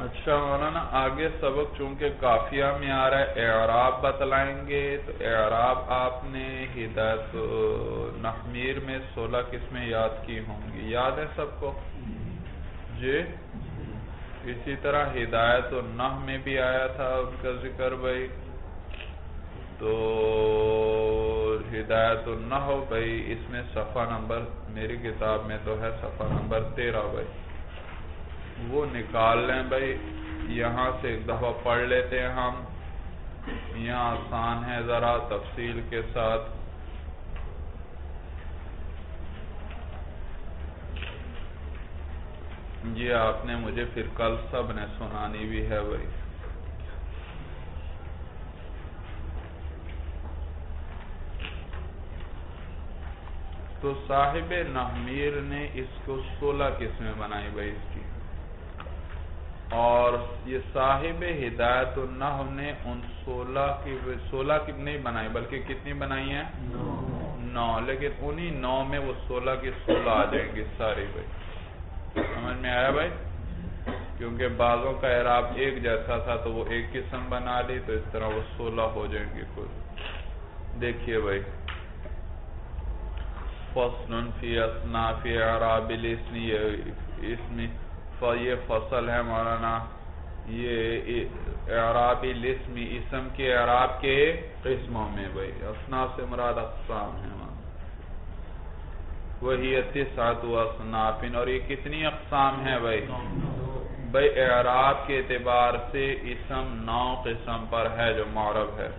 اچھا مولانا آگے سبق چونکہ قافیہ میں آ رہا ہے اعراب بتلائیں گے تو اعراب آپ نے ہدایت نحمیر میں 16 قسمیں یاد کی ہوں گی، یاد ہے سب کو؟ جی اسی طرح ہدایت النحو میں بھی آیا تھا ان کا ذکر بھائی، تو ہدایت النحو بھائی اس میں صفحہ نمبر میری کتاب میں تو ہے صفحہ نمبر 13 بھائی، وہ نکال لیں بھائی، یہاں سے ایک دفعہ پڑھ لیتے ہیں ہم، یہاں آسان ہے ذرا تفصیل کے ساتھ۔ یہ آپ نے مجھے پھر کل سب نے سنانی بھی ہے بھائی۔ تو صاحب نحمیر نے اس کو 16 قسمیں بنائی بھائی اس کی، اور یہ صاحب ہدایت النحو نے ان 16 کی نہیں بنائی بلکہ کتنی بنائی ہیں؟ 9، لیکن انہی 9 میں وہ 16 کی 16 آ جائیں گی ساری بھائی، سمجھ میں آیا بھائی؟ کیونکہ بعضوں کا اعراب ایک جیسا تھا تو وہ ایک قسم بنا لی، تو اس طرح وہ 16 ہو جائیں گی کل۔ دیکھیے بھائی، فصل فی اصناف اعراب الاسم، یہ فصل ہے مولانا، یہ اعراب الاسم اسم کے اعراب کے قسموں میں بھائی، اصناف سے مراد اقسام ہیں، وہی 9 اصناف، اور یہ کتنی اقسام ہیں بھائی؟ بھائی اعراب کے اعتبار سے اسم 9 قسم پر ہے جو معرب ہے۔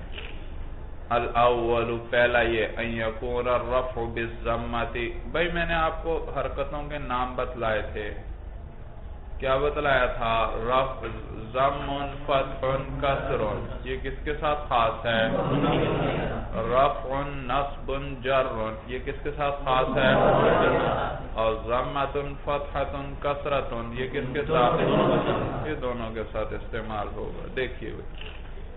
الاول پہلا یہ ان یکون الرفع بالضمۃ، بھائی میں نے آپ کو حرکتوں کے نام بتلائے تھے، کیا بتلایا تھا؟ رفع، ضم، فتح، کسر، یہ کس کے ساتھ خاص ہے؟ رفع، نصب، جر، یہ کس کے ساتھ خاص ہے؟ اور ضمۃ، فتحۃ، کسرۃ، یہ کس کے ساتھ؟ یہ دونوں کے ساتھ استعمال ہوگا۔ دیکھیے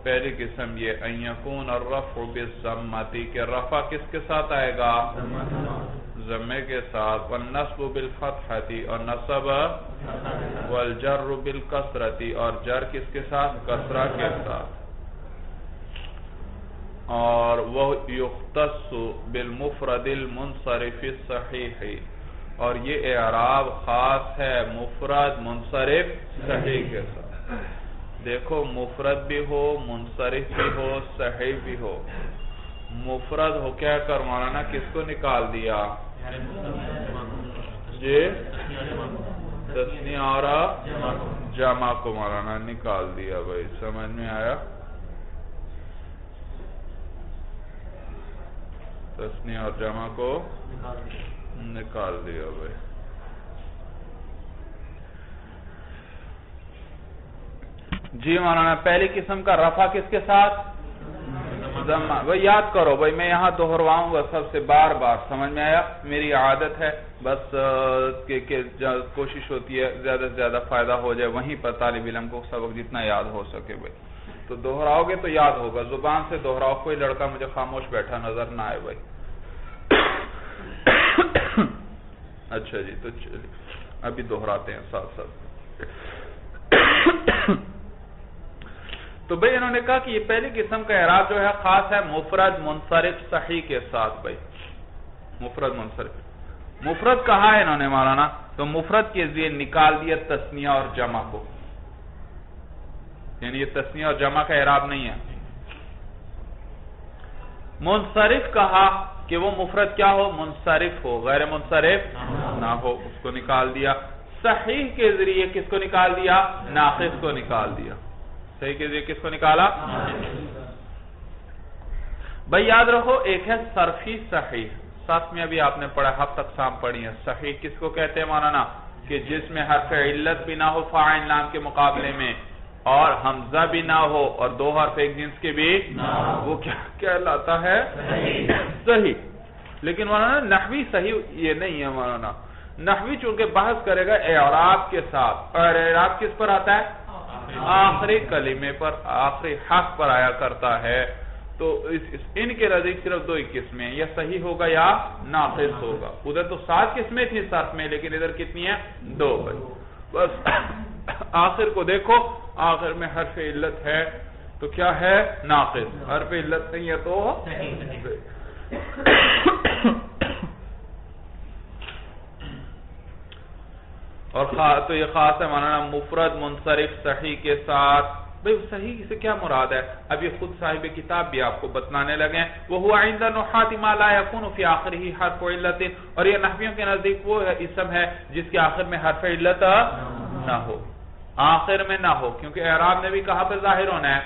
پہلی قسم یہ ان یکون الرفع بالضمۃ، کہ رفع کس کے ساتھ آئے گا؟ ضمے کے ساتھ، والنصب بالفتحۃ، اور نصب، والجر بالکسرۃ، اور جر کس کے ساتھ؟ کسرہ کے ساتھ، اور وہ یختص بالمفرد المنصرف الصحیح، اور یہ اعراب خاص ہے مفرد منصرف صحیح کے ساتھ۔ دیکھو مفرد بھی ہو، منصرف بھی ہو، صحیح بھی ہو، مفرد ہو کیا کر مولانا کس کو نکال دیا؟ جی تثنیہ اور جمع کو مولانا نکال دیا بھائی، سمجھ میں آیا؟ تثنیہ اور جمع کو نکال دیا بھائی۔ جی مولانا پہلی قسم کا رفع کس کے ساتھ؟ ضمہ، بھائی یاد کرو بھائی، میں یہاں دہرواؤں گا سب سے بار بار، سمجھ میں آیا؟ میری عادت ہے بس کہ کوشش ہوتی ہے زیادہ سے زیادہ فائدہ ہو جائے وہیں پر طالب علم کو سبق جتنا یاد ہو سکے بھائی، تو دہراؤ گے تو یاد ہوگا، زبان سے دہراؤ، کوئی لڑکا مجھے خاموش بیٹھا نظر نہ آئے بھائی۔ اچھا جی، تو ابھی دہراتے ہیں ساتھ ساتھ۔ تو بھئی انہوں نے کہا کہ یہ پہلی قسم کا اعراب جو ہے خاص ہے مفرد منصرف صحیح کے ساتھ بھئی، مفرد منصرف۔ مفرد کہا ہے انہوں نے مولانا؟ تو مفرد کے ذریعے نکال دیا تثنیہ اور جمع کو، یعنی یہ تثنیہ اور جمع کا اعراب نہیں ہے۔ منصرف کہا کہ وہ مفرد کیا ہو؟ منصرف ہو، غیر منصرف نہ ہو، اس کو نکال دیا۔ صحیح کے ذریعے کس کو نکال دیا؟ ناقص کو نکال دیا۔ صحیح کے ذریعے کس کو نکالا؟ بھئی یاد رکھو ایک ہے صرفی صحیح، صرف میں ابھی آپ نے پڑھا، ہفت اقسام پڑھی ہیں۔ صحیح کس کو کہتے ہیں مولانا؟ کہ جس میں حرف علت بھی نہ ہو فاعل نام کے مقابلے میں، اور حمزہ بھی نہ ہو، اور دو حرف ایک جنس کے بھی وہ کیا کہلاتا ہے؟ صحیح۔ لیکن مولانا نحوی صحیح یہ نہیں ہے مولانا، نحوی چونکہ بحث کرے گا اعراب کے ساتھ، اور اعراب کس پر آتا ہے؟ آخری کلمے پر، آخری حرف پر آیا کرتا ہے، تو ان کے نزدیک صرف دو ہی قسمیں ہیں، یا صحیح ہوگا یا ناقص ہوگا۔ ادھر تو 7 قسمیں تھیں صرف میں، لیکن ادھر کتنی ہیں؟ 2 بھائی۔ بس آخر کو دیکھو، آخر میں حرف علت ہے تو کیا ہے؟ ناقص. حرف علت نہیں ہے تو اور تو یہ خاص ہے مولانا مفرد منصرف صحیح کے ساتھ. بھئی صحیح سے کیا مراد ہے؟ اب یہ خود صاحب کتاب بھی آپ کو بتلانے لگے ہیں. وَهُوَ عِنْدَ النُّحَاةِ مَا لَا يَكُونُ فِي آخِرِهِ حرف علت. اور یہ نحویوں کے نزدیک وہ اسم ہے جس کے آخر میں حرف علت نہ ہو، آخر میں نہ ہو، کیونکہ اعراب نے بھی کہا پہ ظاہر ہونا ہے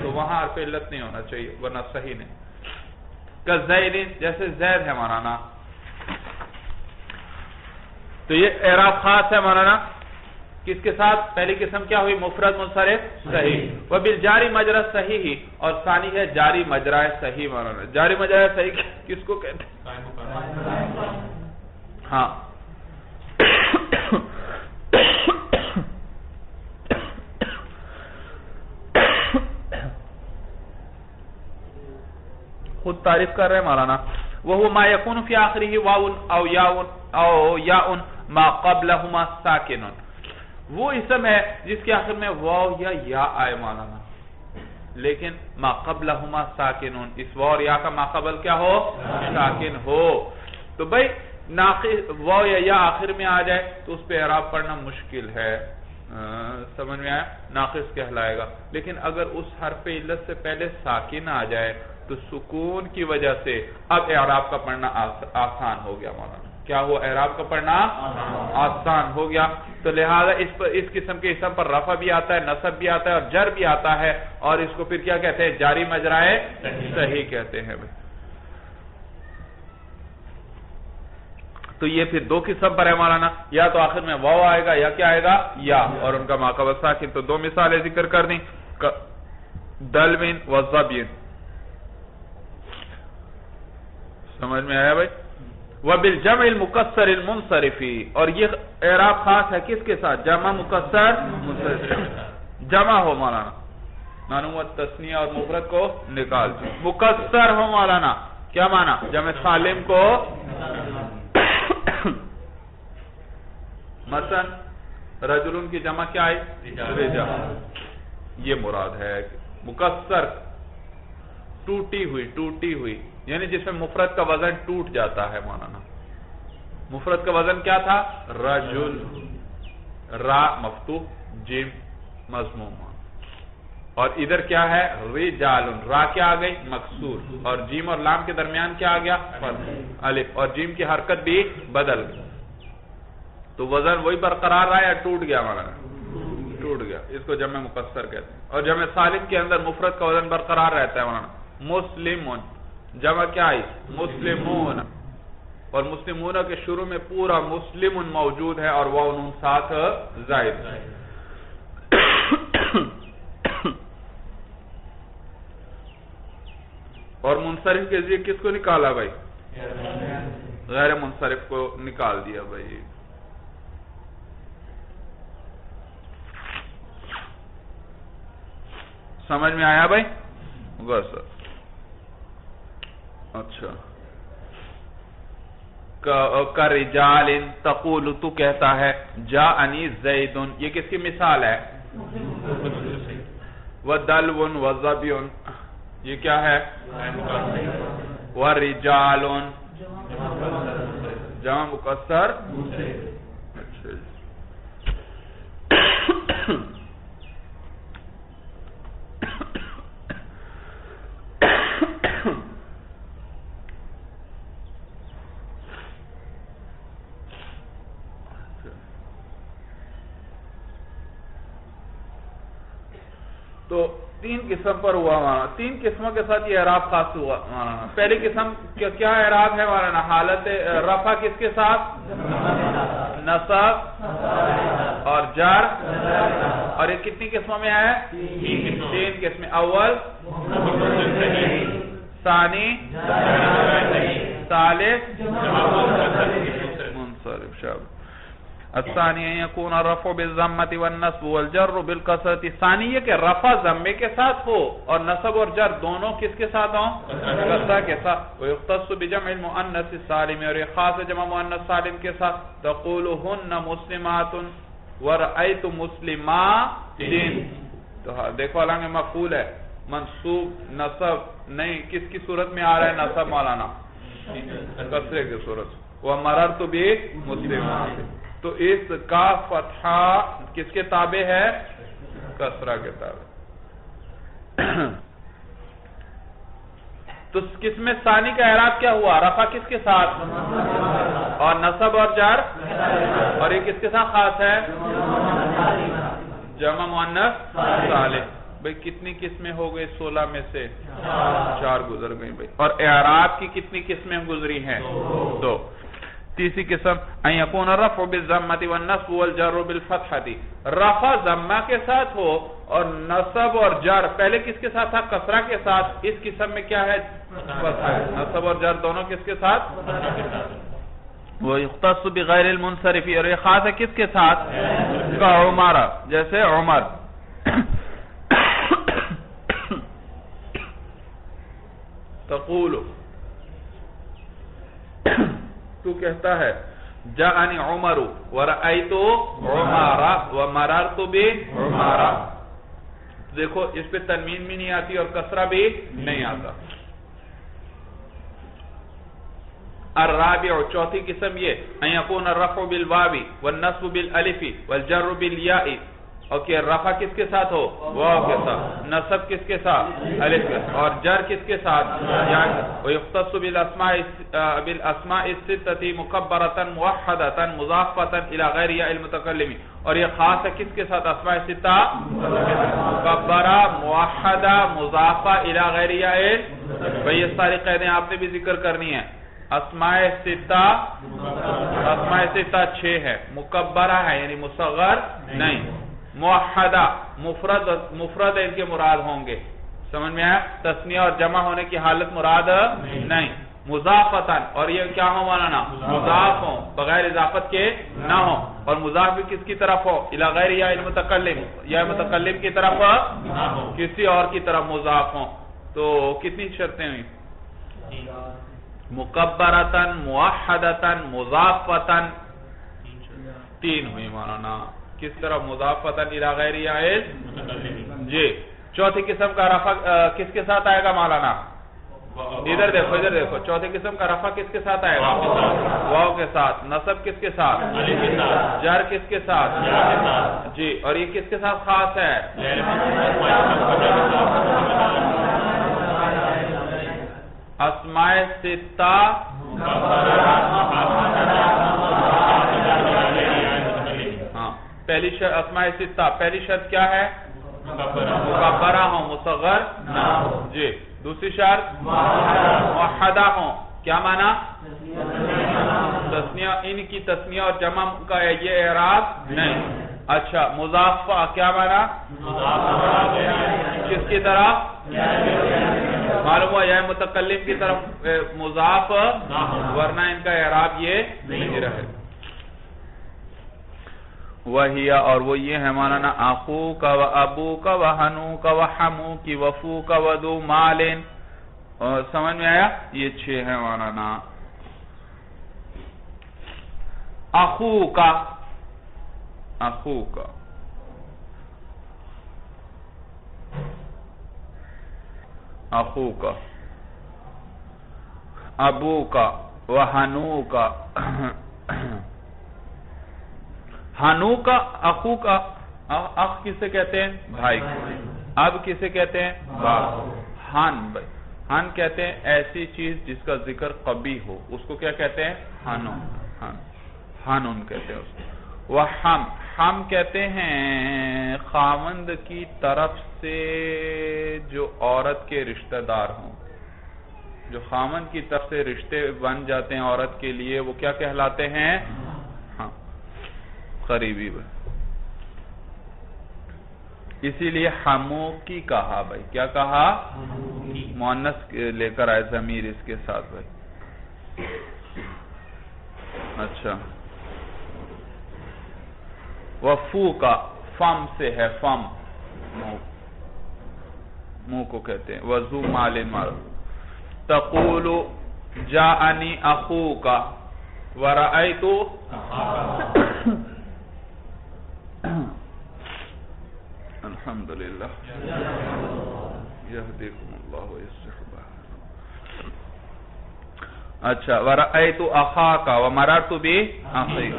تو وہاں حرف علت نہیں ہونا چاہیے ورنہ صحیح نہیں. کَزَيْدٍ جیسے زید ہے مولانا، تو یہ اعراب خاص ہے مولانا کس کے ساتھ؟ پہلی قسم کیا ہوئی؟ مفرد منصرف صحیح. وَبِالْجَارِ مَجْرَى صحیح. اور ثانی ہے جاری مجرائے صحیح مولانا. جاری مجرائے صحیح کس کو کہتے ہیں؟ ہاں خود تعریف کر رہے ہیں مولانا. وَهُوَ مَا يَكُونُ فِي آخِرِهِ وَاوٌ أَوْ يَاءٌ مَا قَبْلَهُمَا سَاكِنٌ. وہ اسم ہے جس کے آخر میں واو یا یا آئے مولانا، لیکن ما قبلہما ساکنون، اس واو اور یا کا ما قبل کیا ہو؟ ساکن ہو. تو بھئی واو یا یا آخر میں آ جائے تو اس پہ اعراب پڑھنا مشکل ہے، سمجھ میں آیا؟ ناقص کہلائے گا. لیکن اگر اس حرف علت سے پہلے ساکن آ جائے تو سکون کی وجہ سے اب اعراب کا پڑھنا آسان ہو گیا مولانا. کیا ہوا؟ اعراب کا پڑھنا آسان ہو گیا. تو لہذا اس قسم کے اسم پر رفع بھی آتا ہے، نصب بھی آتا ہے اور جر بھی آتا ہے، اور اس کو پھر کیا کہتے ہیں؟ جاری مجرائے صحیح کہتے ہیں. تو یہ پھر دو قسم پر ہے مولانا، یا تو آخر میں واو آئے گا یا کیا آئے گا؟ یا، اور ان کا ما قبل ساکن. تو دو مثالیں ذکر کر دیں. دلوین و ظبین، سمجھ میں آیا بھائی؟ وَبِالْجَمْعِ الْمُكَسَّرِ الْمُنصَرِفِ. اور یہ اعراب خاص ہے کس کے ساتھ؟ جمع مکسر منصرف. جمع ہو مولانا، معلوم تثنیہ اور مفرد کو نکال دیں. مکسر ہو مولانا، کیا معنی؟ جمع سالم کو، مثلا رجلن کی جمع کیا ہے؟ رجال. یہ مراد ہے مکسر، ٹوٹی ہوئی، یعنی جس میں مفرد کا وزن ٹوٹ جاتا ہے مولانا. مفرد کا وزن کیا تھا؟ رجل، را مفتوح، جیم مضموم. اور ادھر کیا ہے؟ رجال، را کیا آ گئی؟ مکسور، اور جیم اور لام کے درمیان کیا آ گیا؟ الف، اور جیم کی حرکت بھی بدل گئی. تو وزن وہی برقرار رہا یا ٹوٹ گیا مولانا؟ ٹوٹ گیا. اس کو جمع مکسر کہتے ہیں. اور جمع سالم کے اندر مفرد کا وزن برقرار رہتا ہے مولانا. مسلمون، جمع کیا آئی؟ مسلمون، اور مسلمون کے شروع میں پورا مسلمون موجود ہے اور واو نون ساتھ زائد. اور منصرف کے ذریعے کس کو نکالا بھائی؟ غیر منصرف کو نکال دیا بھائی. سمجھ میں آیا بھائی؟ بس اچھا. کَرِجَالٍ تَقُولُ، تو کہتا ہے جَاءَنِي زَيْدٌ، یہ کس کی مثال ہے؟ وَدَلْوٌ وَظَبْيٌ، یہ کیا ہے؟ وَرِجَالٌ جمع مکسر. اچھا تو تین قسم پر ہوا مانا. تین قسموں کے ساتھ یہ اعراب خاص ہوا مانا. پہلی قسم کیا اعراب ہے مانا؟ حالت رفع کس کے ساتھ؟ نصب اور جر. اور یہ کتنی قسموں میں ہے؟ تین قسمیں. اول، ثانی، ثالث منصرف. شاباش. الثانی یکون الرفع بالضمۃ والنصب والجر بالکسرۃ. ثانی یہ کہ رفع ضمے کے ساتھ ہو اور نصب اور جر دونوں کس کے ساتھ ہوں؟ کسرہ کے ساتھ. ویختص بجمع المؤنث السالم، اور یہ خاص ہے جمع مؤنث سالم کے ساتھ. تقول ہن مسلمات، ورأیت مسلمات، تو دیکھو حالانکہ مفعول ہے، منصوب نصب نہیں، کس کی صورت میں آ رہا ہے نصب مولانا؟ کسرے کی صورت، ومررت بمسلمات، تو اس کا فتحہ کس کے تابع ہے؟ کسرہ کے تابع۔ تو قسم ثانی کا اعراب کیا ہوا؟ رفع کس کے ساتھ؟ اور نصب اور جر، اور یہ کس کے ساتھ خاص ہے؟ جمع مؤنث سالم۔ بھئی کتنی قسمیں ہو گئی 16 میں سے؟ 4 گزر گئی بھئی۔ اور اعراب کی کتنی قسمیں گزری ہیں؟ 2۔ تیسری قسم ان یکون الرفع بالضمۃ والنصب والجر بالفتحۃ، رفع ضمہ کے ساتھ ہو اور نصب اور جر پہلے کس کے ساتھ تھا؟ کسرہ کے ساتھ، اس قسم میں کیا ہے؟ فتحہ ہے۔ نصب اور جر دونوں کس کے ساتھ؟ وَيُخْتَصُّ بِغَيْرِ الْمُنْصَرِفِ، اور یہ خاص ہے کس کے ساتھ؟ کا عمر، جیسے عمر۔ تقول، تو کہتا ہے جاءنی عمر ورأیت عمر ومررت بعمر، دیکھو اس پہ تنوین بھی نہیں آتی اور کسرہ بھی نہیں آتا۔ الرابع، چوتھی قسم یہ ان یکون الرفع بالواو والنصب بالالف والجر بالیاء، اوکے، رفع کس کے ساتھ ہو؟ واو کے ساتھ، نصب کس کے ساتھ؟ الف کے ساتھ، اور جر کس کے ساتھ؟ وَيُخْتَصُّ بِالْأَسْمَاءِ السِّتَّةِ مُكَبَّرَةً مُوَحَّدَةً مُضَافَّةً إِلَى غَيْرِ يَاءِ الْمُتَكَلِّمِ، اور یہ خاص ہے کس کے ساتھ؟ اسماء ستہ مکبرہ موحدہ مضافہ إِلَى غَيْرِ يَاءِ، بھئی یہ ساری قیدیں آپ نے بھی ذکر کرنی ہے۔ اسماء ستہ 6 ہے، مکبرہ ہے یعنی مصغر نہیں، موحدہ مفرد ان کے مراد ہوں گے، سمجھ میں آیا؟ تثنیہ اور جمع ہونے کی حالت مراد نہیں، مضافتاً، اور یہ کیا ہو مولانا؟ مضاف ہو، بغیر اضافت کے نہ ہو، اور مضاف بھی کس کی طرف ہو؟ الی غیر یا المتکلم، یا متکلم کی طرف کسی اور کی طرف مضاف ہو۔ تو کتنی شرطیں ہوئی؟ مکبرتاً موحدتاً مضافتاً، 3 ہوئی مولانا۔ کس طرح؟ مضافتاً الی غیر یا جی۔ چوتھی قسم کا رفع کس کے ساتھ آئے گا مولانا؟ ادھر دیکھو، چوتھی قسم کا رفع کس کے ساتھ آئے گا؟ واو کے ساتھ، نصب کس کے ساتھ؟ جر کس کے ساتھ؟ جی، اور یہ کس کے ساتھ خاص ہے؟ اسماء ستہ، ہاں، پہلی شرط اسماء ستہ، پہلی شرط کیا ہے؟ مکبرہ ہوں، مصغر نہ ہو، جی۔ دوسری شرط موحدہ ہوں، کیا معنی؟ تثنیہ، ان کی تثنیہ اور جمع کا یہ اعراب نہیں۔ اچھا، مضافہ کیا معنی؟ کس کی طرف؟ معلوم ہوا یا متکلم کی طرف مضاف، ورنہ ان کا اعراب یہ نہیں رہے۔ وہی، اور وہ یہ ہے مولانا اخوک و ابوک و حنوک و حموک وفوک و ذو مال، اور سمجھ میں آیا؟ یہ 6 ہیں مولانا۔ اخوک، اخوک، اخوک، ابوک و حنوک، حنوک، اخوک، اخ کسے کہتے ہیں؟ بھائی کو۔ اب کسے کہتے ہیں؟ باپ۔ ہن، ہن کہتے ہیں ایسی چیز جس کا ذکر قبیح ہو، اس کو کیا کہتے ہیں؟ ہنون، ہنون کہتے ہیں اس کو۔ وحم، ہم کہتے ہیں خاوند کی طرف سے جو عورت کے رشتہ دار ہوں، جو خاوند کی طرف سے رشتے بن جاتے ہیں عورت کے لیے، وہ کیا کہلاتے ہیں؟ ہاں، قریبی بھائی۔ اسی لیے حموکی کہا بھائی، کیا کہا؟ مؤنث لے کر آئے ضمیر اس کے ساتھ بھائی۔ اچھا، وفو کا فم سے ہے، فم منہ کو کہتے ہیں۔ وذو مال مال، تقول جاءنی اخوک ورأیت، الحمدللہ یہدیکم اللہ ویصلح بالکم. اچھا ورأیت اخاک ومررت باخیک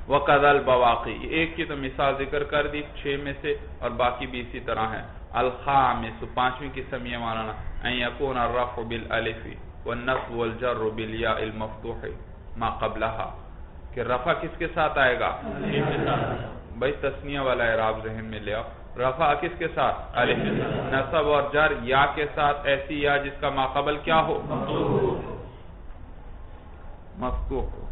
وقذا البواقی. ایک کی تو مثال ذکر کر دی 6 میں سے اور باقی بھی اسی طرح ہیں. الخامس 5ویں قسم یہ مانا ان یکون الرفع بالالف والنصب والجر بالیاء المفتوح ما قبلها کہ رفع کس کے ساتھ آئے گا؟ بھائی تثنیہ والا اعراب ذہن میں لے آؤ. رفع کس کے ساتھ؟ الف. نصب اور جر یا کے ساتھ ایسی یا جس کا ما قبل کیا ہو؟ مفتوح ہو.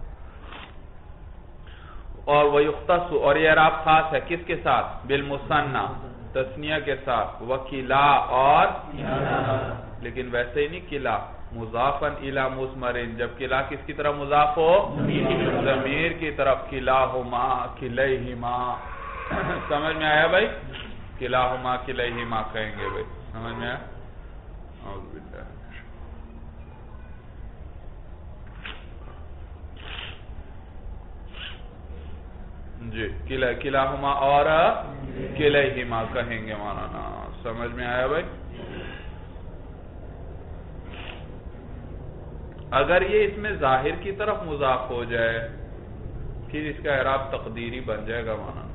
اور ویختص اور یہ اعراب خاص ہے کس کے ساتھ؟ بالمثنى تثنیہ کے ساتھ. وکلا اور لیکن ویسے ہی نہیں کلا مضافن الی مضمرن جب کلا کس کی طرف مضاف ہو؟ ضمیر کی طرف. کلاہما کلیہما سمجھ میں آیا بھائی؟ کلاہما کلیہما کہیں گے بھائی. سمجھ میں آیا؟ اعوذ باللہ جی کلاہما اور کلیہما کہیں گے مولانا. سمجھ میں آیا بھائی؟ اگر یہ اس میں ظاہر کی طرف مضاف ہو جائے پھر اس کا اعراب تقدیری بن جائے گا مولانا.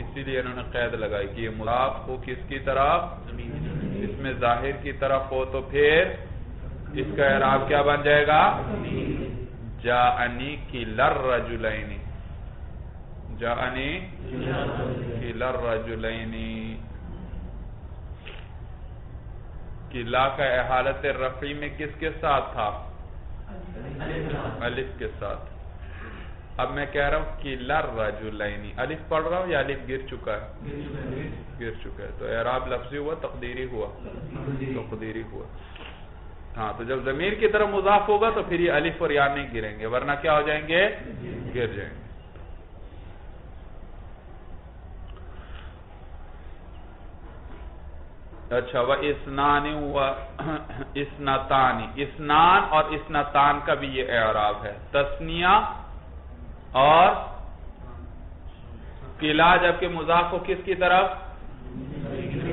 اسی لیے انہوں نے قید لگائی کہ یہ مضاف ہو کس کی طرف؟ اس میں ظاہر کی طرف ہو تو پھر اس کا اعراب کیا بن جائے گا؟ جاءنی کلا الرجلین. جاءنی کلا الرجلین. کلا کا حالت رفعی میں کس کے ساتھ تھا؟ الف کے ساتھ. اب میں کہہ رہا ہوں کلا الرجلین. الف پڑھ رہا ہوں یا الف گر چکا ہے؟ گر چکا ہے. تو اعراب لفظی ہوا تقدیری ہوا؟ تقدیری ہوا. ہاں تو جب ضمیر کی طرف مضاف ہوگا تو پھر یہ الف اور یا نہیں گریں گے ورنہ کیا ہو جائیں گے؟ گر جائیں گے. اچھا وَإِسْنَانِ وَإِسْنَتَانِ. اسنان اور اسنتان کا بھی یہ اعراب ہے. تثنیہ اور کلا جبکہ مضاف ہو کس کی طرف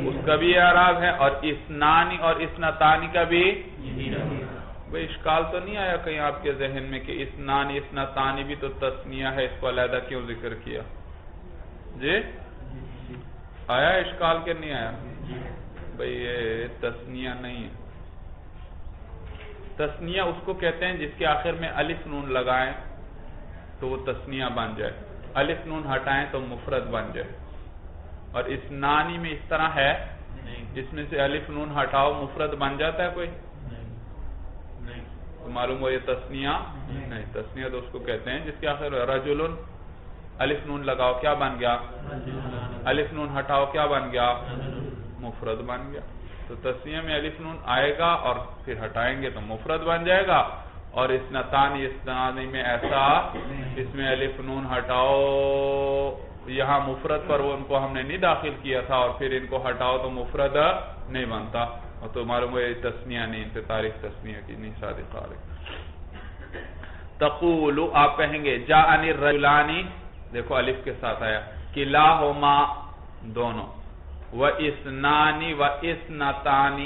اس کا بھی اعراب ہے. اور اسنانی اور اسنتانی کا بھی. بھئی اشکال تو نہیں آیا کہیں آپ کے ذہن میں کہ اسنانی اسنتانی بھی تو تثنیہ ہے اس کو علیحدہ کیوں ذکر کیا؟ جی آیا اشکال کہ نہیں آیا؟ بھئی یہ تثنیہ نہیں ہے. تثنیہ اس کو کہتے ہیں جس کے آخر میں الف نون لگائیں تو وہ تثنیہ بن جائے. الف نون ہٹائیں تو مفرد بن جائے. اور اسنانی میں اس طرح ہے جس میں سے الف نون ہٹاؤ مفرد بن جاتا ہے کوئی؟ تو معلوم ہو یہ تثنیہ نہیں. تثنیہ تو اس کو کہتے ہیں جس کے آخر رجل الف نون لگاؤ کیا بن گیا؟ الف نون ہٹاؤ کیا بن گیا؟ مفرد بن گیا. تو تثنیہ میں الف نون آئے گا اور پھر ہٹائیں گے تو مفرد بن جائے گا. اور اسنتانی اسنانی میں ایسا اس میں الف نون ہٹاؤ یہاں مفرد پر وہ ان کو ہم نے نہیں داخل کیا تھا اور پھر ان کو ہٹاؤ تو مفرد نہیں بنتا. اور تو معلوم ہے تثنیہ نہیں. ان سے تاریخ تثنیہ کی نہیں صادق خارق. تقول آپ کہیں گے جاءنی الرجلانی. دیکھو الف کے ساتھ آیا. کلاہما دونوں. وَإِسْنَانِ وَإِسْنَتَانِ.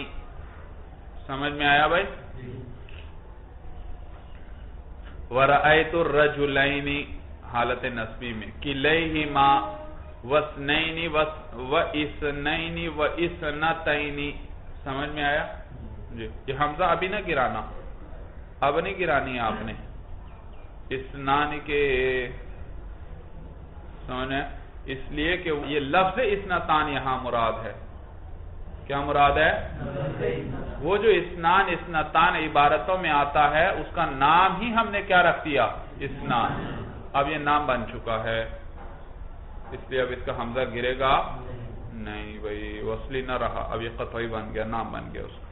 سمجھ میں آیا بھائی؟ وَرَأَيْتُ الرَّجُلَيْنِ حالت نصبی میں. کِلَيْهِمَا وَاسْنَيْنِ وَإِسْنَيْنِ وَإِسْنَتَيْنِ. سمجھ میں آیا؟ جی یہ حمزہ ابھی نہ گرانا. اب نہیں گرانی آپ نے. اسنان کے سمجھیں اس لیے کہ یہ لفظ اسنتان یہاں مراد ہے. کیا مراد ہے؟ وہ جو اسنان اسنتان عبارتوں میں آتا ہے اس کا نام ہی ہم نے کیا رکھ دیا؟ اسنان. اب یہ نام بن چکا ہے اس لیے اب اس کا حمزہ گرے گا نہیں بھئی. وصلی نہ رہا اب یہ قطعی بن گیا نام بن گیا اس کا.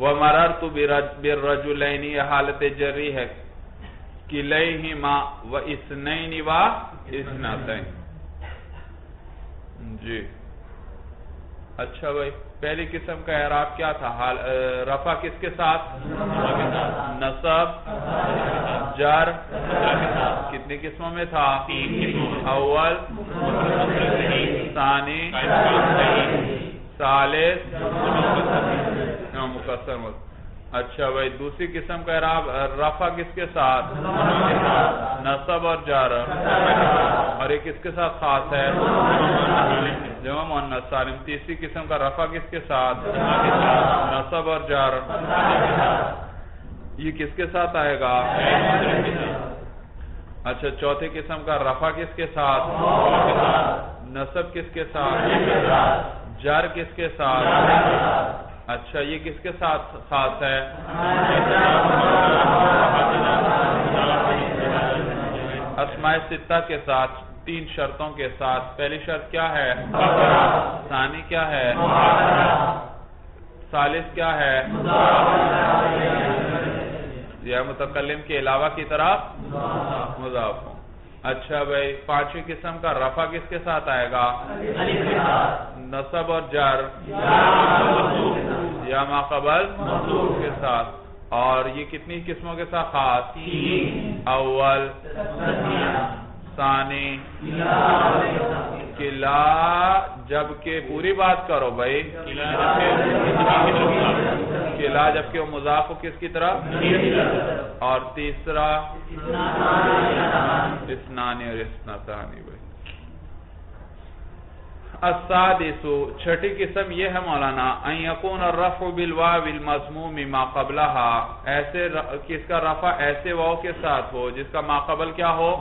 وَمَرَرْتُ بِالرَّجُلَيْنِ یہ حالت جری ہے. کِلَيْهِمَا وَإِسْنَيْنِ وَإِسْنَتَيْنِ. جی اچھا بھائی پہلی قسم کا اعراب کیا تھا؟ رفع کس کے ساتھ؟ نصب جر کتنی قسموں میں تھا؟ اول، ثانی، ثالث، مکسر مذکر۔ اچھا بھائی، دوسری قسم کا اعراب رفع کس کے ساتھ؟ نصب اور جر، اور یہ کس کے ساتھ خاص ہے؟ جمع مؤنث سالم۔ تیسری قسم کا رفع کس کے ساتھ؟ نصب اور جر، یہ کس کے ساتھ آئے گا؟ اچھا، چوتھی قسم کا رفع کس کے ساتھ؟ نصب کس کے ساتھ؟ جر کس کے ساتھ؟ اچھا، یہ کس کے ساتھ خاص ہے؟ اسماء ستہ کے ساتھ، 3 شرطوں کے ساتھ۔ پہلی شرط کیا ہے؟ ثانی کیا ہے؟ ثالث کیا ہے؟ یا متکلم کے علاوہ کی طرف مضاف ہو۔ اچھا بھائی، 5ویں قسم کا رفع کس کے ساتھ آئے گا؟ نصب اور جر، یا ما قبل کے ساتھ۔ اور یہ کتنی قسموں کے ساتھ خاص؟ اول، ثانی، کلا، جبکہ پوری بات کرو بھائی، کلا جبکہ وہ مضاف ہو کس کی طرف؟ اور تیسرا اثنانی اور اثنتانی بھائی۔ السادس، چھٹی قسم یہ ہے مولانا، ان یکون الرفع بالواو المضموم ما قبلها، ایسے کس کا رفع ایسے واو کے ساتھ ہو جس کا ما قبل کیا ہو؟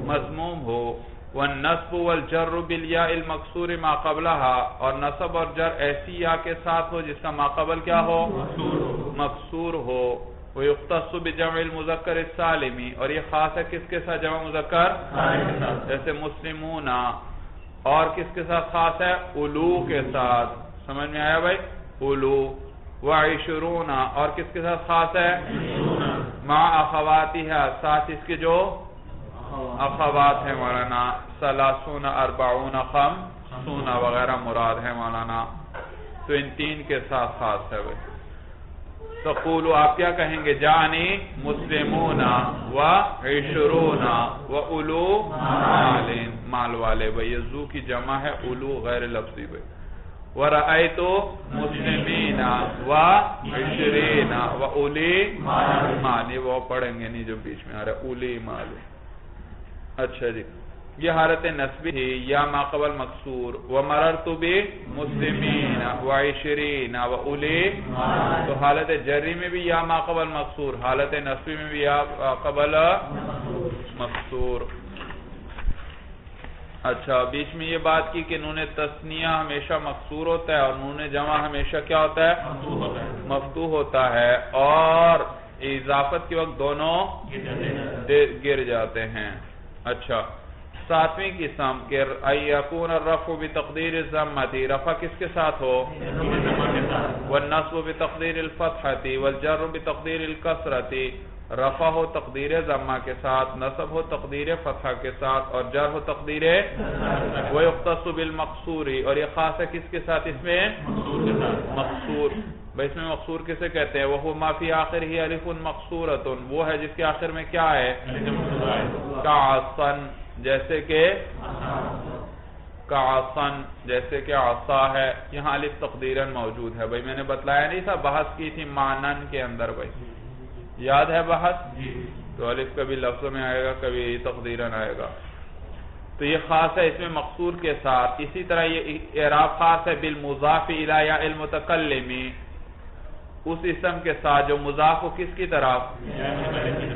مضموم ہو۔ والنصب والجر بالیاء المکسور ما قبلها، اور نصب اور جر ایسی یا کے ساتھ ہو جس کا ما قبل کیا ہو؟ مکسور ہو۔ ویختص بجمع المذکر السالم، اور یہ خاص ہے کس کے ساتھ؟ جمع مذکر، جیسے مسلمون۔ اور کس کے ساتھ خاص ہے؟ اولو کے ساتھ۔ سمجھ میں آیا بھائی؟ اولو۔ وعشرون، اور کس کے ساتھ خاص ہے؟ مع اخواتها، ساتھ اس کے جو اخوات ہیں مولانا، ثلاثون، اربعون، خمسون وغیرہ مراد ہے مولانا، تو ان 3 کے ساتھ خاص ہے بھائی۔ تقولو، آپ کیا کہیں گے؟ جانی مسلمون و عشرون و اولو مالین، مال والے بھئی، یہ ذو کی جمع ہے، اولو غیر لفظی بھئی۔ ورأیتو مسلمین و عشرین و اولی مال، یہ وہ پڑھیں گے نہیں جو بیچ میں آ رہا ہے، اولی مال۔ اچھا جی، یہ حالت نسبی تھی، یا ما قبل مکسور۔ ومررت بمسلمین وعشرین واولی، تو حالت جری میں بھی یا ما قبل مکسور، حالت نسبی میں بھی یا قبل مکسور۔ اچھا، بیچ میں یہ بات کی کہ نون تثنیہ ہمیشہ مکسور ہوتا ہے اور نون جمع ہمیشہ کیا ہوتا ہے؟ مفتوح ہوتا ہے، اور اضافت کے وقت دونوں گر جاتے ہیں۔ اچھا، 7ویں قسم کہ یکون الرفع بتقدیر الضمۃ، رفع کس کے ساتھ ہو؟ والنصب بتقدیر الفتحۃ والجر بتقدیر الکسرۃ، رفع ہو تقدیر ضمہ کے ساتھ، نصب ہو تقدیر فتحہ کے ساتھ، اور جر ہو تقدیر ویختص بالمقصور، اور یہ خاص ہے کس کے ساتھ؟ اس میں مقصور۔ اس میں مقصور کسے کہتے ہیں؟ وہو ما فی آخر ہی الف مقصورۃ، وہ ہے جس کے آخر میں کیا ہے؟ کعصن، جیسے کہ کعصن، جیسے کہ عصا ہے، یہاں الف تقدیراً موجود ہے بھائی، میں نے بتلایا نہیں تھا، بحث کی تھی معنن کے اندر بھائی، یاد ہے بحث؟ تو الف کبھی لفظ میں آئے گا، کبھی تقدیراً آئے گا، تو یہ خاص ہے اس میں مقصور کے ساتھ۔ اسی طرح یہ اعراب خاص ہے بالمضاف الی یا المتکلم، اس اسم کے ساتھ جو مضاف ہو کس کی طرف؟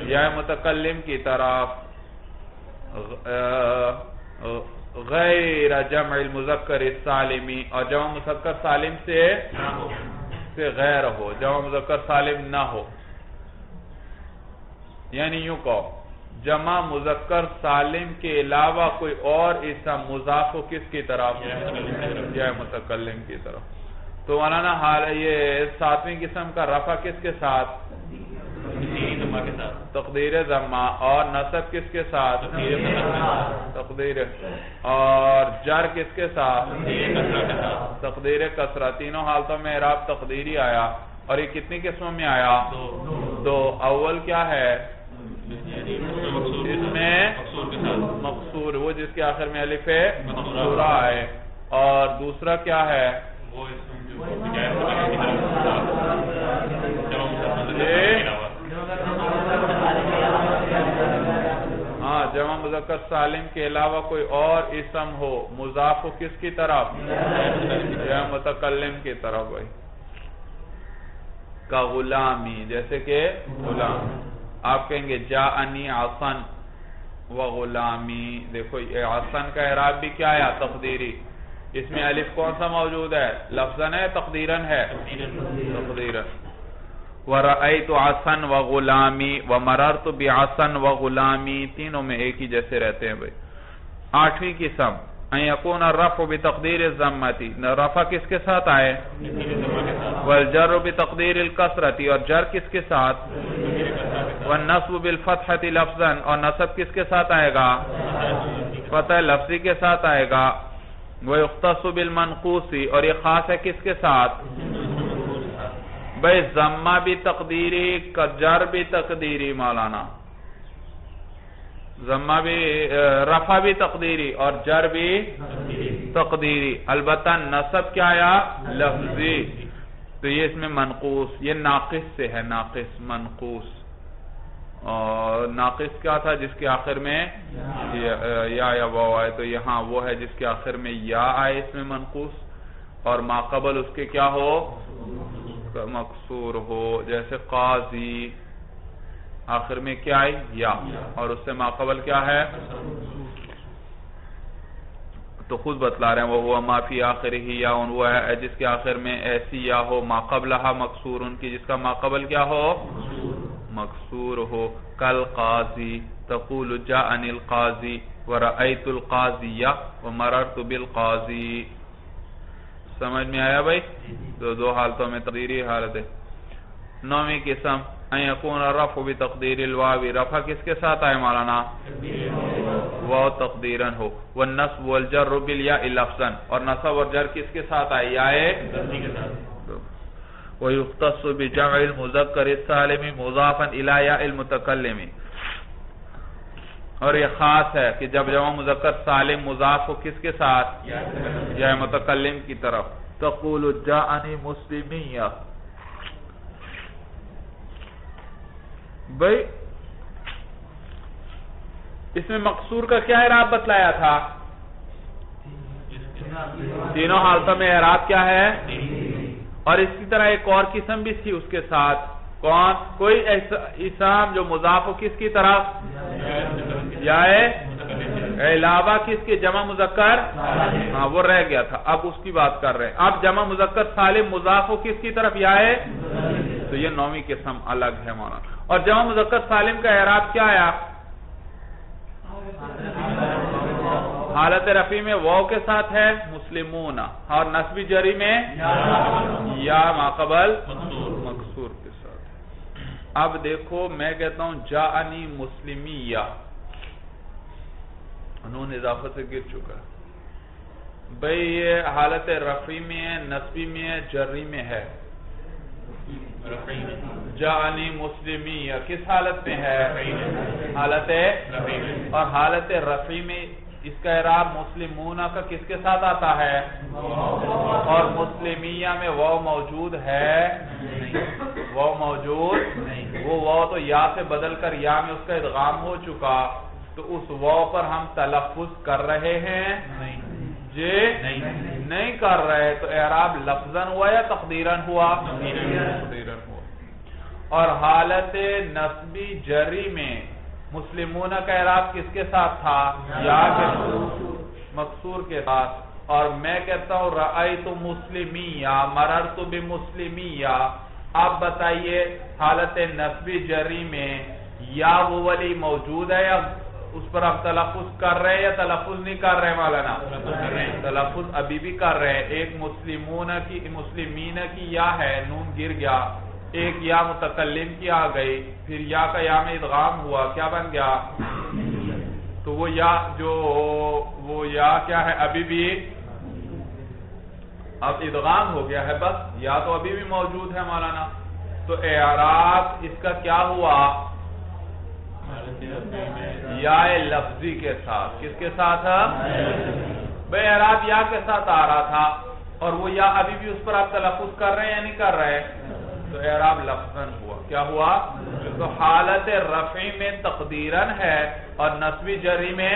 یا متکلم کی طرف، غیر جمع المذکر السالم، اور جمع مذکر سالم سے غیر ہو، جمع مذکر سالم نہ ہو، یعنی یوں کہو جمع مذکر سالم کے علاوہ کوئی اور اسم مضاف ہو کس کی طرف؟ یا متکلم کی طرف۔ تو مولانا حال یہ 7ویں قسم کا رفع کس کے ساتھ؟ تقدیر ضمہ، اور نصب کس کے ساتھ؟ تقدیر، اور جر کس کے ساتھ؟ تقدیر کسرہ۔ تینوں حالتوں میں اعراب تقدیری آیا، اور یہ کتنی قسموں میں آیا؟ 2۔ اول کیا ہے؟ اس میں مقصور وہ جس کے آخر میں الف مقصورہ ہے، اور دوسرا کیا ہے؟ ہاں، جمع مذکر سالم کے علاوہ کوئی اور اسم ہو مضاف ہو کس کی طرف؟ یا متکلم کی طرف بھائی، کا غلامی، جیسے کہ غلام آپ کہیں گے جاءنی عصن و غلامی. دیکھو یہ عصن کا اعراب بھی کیا ہے؟ تقدیری. اس میں الف کون سا موجود ہے؟ لفظاً ہے تقدیراً ہے؟ تقدیراً. وَرَأَيْتُ عَصًا وَغُلَامِي وَمَرَرْتُ بِعَصًا وَغُلَامِي، تینوں میں ایک ہی جیسے رہتے ہیں بھائی. آٹھویں قسم ان یکون الرفع بتقدیر الضمۃ، رفع کس کے ساتھ آئے؟ والجر بتقدیر الکسرۃ، اور جر کس کے ساتھ؟ والنصب بالفتحۃ لفظا، اور نصب کس کے ساتھ آئے گا؟ فتح لفظی کے ساتھ آئے گا. وَيُخْتَصُ بِالْمَنْقُوصِ، اور یہ خاص ہے کس کے ساتھ؟ بھئی ضمہ بھی تقدیری، جر بھی تقدیری مولانا، ضمہ بھی رفع بھی تقدیری اور جر بھی تقدیری. البتہ نصب کیا آیا؟ لفظی. تو یہ اس میں منقوص، یہ ناقص سے ہے، ناقص منقوص. اور ناقص کیا تھا؟ جس کے آخر میں یا واو آئے، تو یہاں وہ ہے جس کے آخر میں یا آئے اس میں منقوص، اور ماقبل اس کے کیا ہو؟ مکسور ہو. جیسے قاضی آخر میں کیا آئی؟ یا، اور اس سے ماقبل کیا ہے؟ تو خود بتلا رہے ہیں وہ ما فی آخر ہی یا، وہ ہے جس کے آخر میں ایسی یا ہو ماقبلہا مکسور، ان کی جس کا ماقبل کیا ہو؟ مکسور ہو. کل قاضی تقول جاءنی القاضی ورأیت القاضی ومررت بالقاضی. سمجھ میں آیا بھائی؟ تو دو حالتوں میں تقدیری حالت ہے. نویں قسم ان یکون الرفع بتقدیر الواو، رفع کس کے ساتھ آئے مولانا؟ واو تقدیراً ہو. والنصب والجر بالیاء لفظا، اور نصب اور جر کس کے ساتھ آئے؟ یائے. وَيُخْتَصُ بِجَمْعِ الْمُذَكَّرِ السَّالِمِ مُضَافًا إِلَى يَاءِ الْمُتَكَلِّمِ، اور یہ خاص ہے کہ جب جمع مذکر سالم مضاف ہو کس کے ساتھ؟ یا متکلم کی طرف. تقول جاءنی مسلمیہ. بھئی اس میں مقصور کا کیا اعراب بتلایا تھا؟ تینوں حالتوں میں اعراب کیا ہے؟ اور اس کی طرح ایک اور قسم بھی تھی اس کے ساتھ. کون؟ کوئی اسم جو مضاف ہو کس کی طرف؟ یا علاوہ کس کے؟ جمع مذکر. ہاں وہ رہ گیا تھا، اب اس کی بات کر رہے ہیں. اب جمع مذکر سالم مضاف ہو کس کی طرف؟ یا ہے. تو یہ نویں قسم الگ ہے مولانا. اور جمع مذکر سالم کا اعراب کیا آیا؟ حالت رفع میں واو کے ساتھ ہے مسلمون، اور نصبی جری میں یا ماقبل مکسور کے ساتھ. اب دیکھو میں کہتا ہوں جاءنی مسلمیہ، نون اضافت سے گر چکا. بھئی یہ حالت رفع میں ہے، نصبی میں ہے، جری میں ہے. جاءنی مسلمیہ کس حالت میں ہے؟ حالت رفع. اور حالت رفع میں اس کا اعراب مسلمون کا کس کے ساتھ آتا ہے؟ اور مسلمیہ میں واو موجود ہے؟ واو موجود نہیں. وہ واو تو یا سے بدل کر یا میں اس کا ادغام ہو چکا، تو اس واو پر ہم تلفظ کر رہے ہیں؟ جی نہیں کر رہے. تو اعراب لفظاً ہوا یا تقدیراً ہوا؟ تقدیراً ہوا. اور حالت نصبی جری میں مسلمون کا اعراب کس کے ساتھ تھا؟ یا کے مکسور کے ساتھ. اور میں کہتا ہوں رأیت مسلمیہ مررت بمسلمیہ. آپ بتائیے حالت نصبی جری میں یا وہ والی موجود ہے یا اس پر آپ تلفظ کر رہے ہیں یا تلفظ نہیں کر رہے مولانا؟ تلفظ ابھی بھی کر رہے ہیں. ایک مسلمون کی مسلمین کی یا ہے، نون گر گیا. ایک یا متکلم کی آ گئی، پھر یا کا یا میں ادغام ہوا، کیا بن گیا؟ تو وہ یا کیا ہے؟ ابھی بھی اب ادغام ہو گیا ہے، بس یا تو ابھی بھی موجود ہے مولانا. تو اعراب اس کا کیا ہوا؟ یا لفظی کے ساتھ. کس کے ساتھ؟ بھئی اعراب یا کے ساتھ آ رہا تھا اور وہ یا ابھی بھی اس پر آپ تلفظ کر رہے ہیں یا نہیں کر رہے؟ تو اعراب لفظاً ہوا. کیا ہوا؟ تو حالت رفع میں تقدیراً ہے اور نصبی جری میں،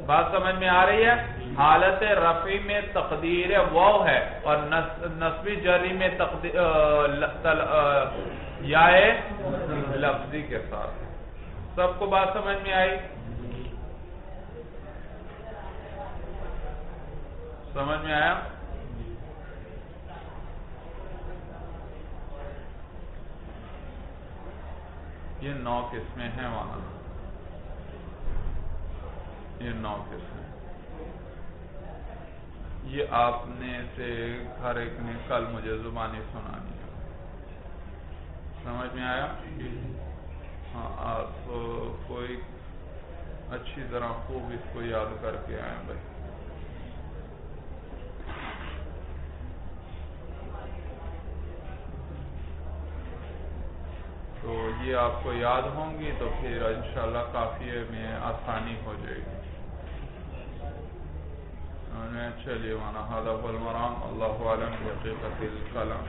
بات سمجھ میں آ رہی ہے؟ حالت رفع میں تقدیر واو ہے اور نصبی جری میں یا لفظی کے ساتھ. سب کو بات سمجھ میں آئی؟ سمجھ میں آیا؟ یہ 9 قسمیں ہیں وہاں، یہ 9 قسمیں. یہ آپ نے سے ہر ایک نے کل مجھے زبانی سنانی ہے. سمجھ میں آیا؟ ہاں، آپ کوئی اچھی طرح خوب اس کو یاد کر کے آئیں بھائی. تو یہ آپ کو یاد ہوں گی تو پھر انشاءاللہ قافیے میں آسانی ہو جائے گی. چلیے وانا هذا هو المرام. اللہ اعلم بحقیقت الکلام.